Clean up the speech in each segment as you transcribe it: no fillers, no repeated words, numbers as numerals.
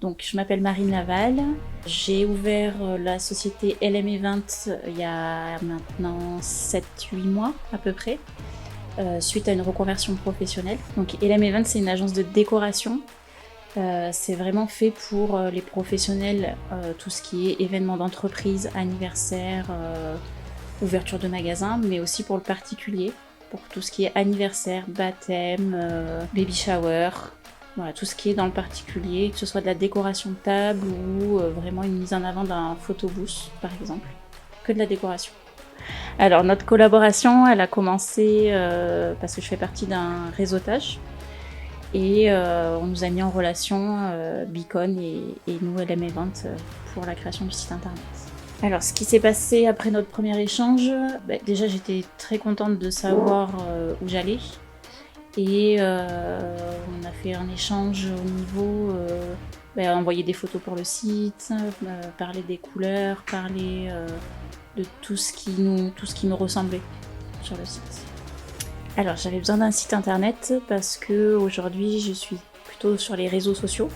Donc, je m'appelle Marine Laval. J'ai ouvert la société LM Event il y a maintenant 7-8 mois à peu près, suite à une reconversion professionnelle. Donc, LM Event, c'est une agence de décoration. C'est vraiment fait pour les professionnels, tout ce qui est événements d'entreprise, anniversaire, ouverture de magasins, mais aussi pour le particulier, pour tout ce qui est anniversaire, baptême, baby shower. Voilà, tout ce qui est dans le particulier, que ce soit de la décoration de table ou vraiment une mise en avant d'un photobooth, par exemple. Que de la décoration. Alors, notre collaboration, elle a commencé parce que je fais partie d'un réseautage. Et on nous a mis en relation, Beacon et nous, LM Event, pour la création du site internet. Alors, ce qui s'est passé après notre premier échange, déjà j'étais très contente de savoir où j'allais. Et on a fait un échange au niveau envoyer des photos pour le site, parler des couleurs, parler de tout ce qui me ressemblait sur le site. Alors j'avais besoin d'un site internet parce que aujourd'hui je suis plutôt sur les réseaux sociaux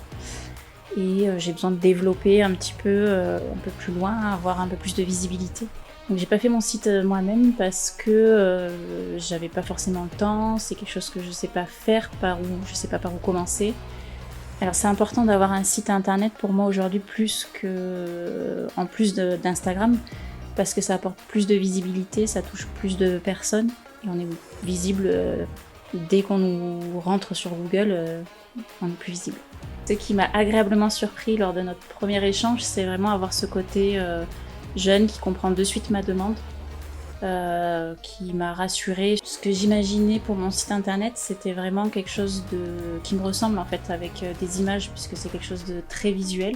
et j'ai besoin de développer un petit peu un peu plus loin, avoir un peu plus de visibilité. Donc j'ai pas fait mon site moi-même parce que j'avais pas forcément le temps, c'est quelque chose que je sais pas faire, je sais pas par où commencer. Alors c'est important d'avoir un site internet pour moi aujourd'hui en plus d'Instagram, parce que ça apporte plus de visibilité, ça touche plus de personnes et on est visible dès qu'on nous rentre sur Google, on est plus visible. Ce qui m'a agréablement surpris lors de notre premier échange, c'est vraiment avoir ce côté jeune qui comprend de suite ma demande, qui m'a rassurée. Ce que j'imaginais pour mon site internet, c'était vraiment quelque chose qui me ressemble en fait, avec des images, puisque c'est quelque chose de très visuel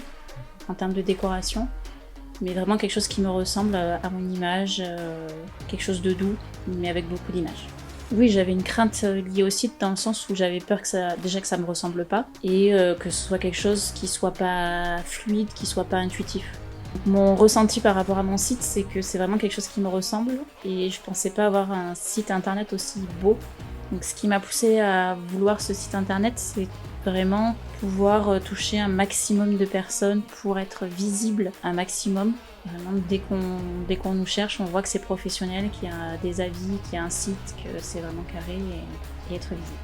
en termes de décoration, mais vraiment quelque chose qui me ressemble à mon image, quelque chose de doux, mais avec beaucoup d'images. Oui, j'avais une crainte liée au site dans le sens où j'avais peur que ça me ressemble pas et que ce soit quelque chose qui soit pas fluide, qui soit pas intuitif. Mon ressenti par rapport à mon site, c'est que c'est vraiment quelque chose qui me ressemble et je pensais pas avoir un site internet aussi beau. Donc ce qui m'a poussée à vouloir ce site internet, c'est vraiment pouvoir toucher un maximum de personnes pour être visible un maximum. Vraiment, dès qu'on nous cherche, on voit que c'est professionnel, qu'il y a des avis, qu'il y a un site, que c'est vraiment carré et être visible.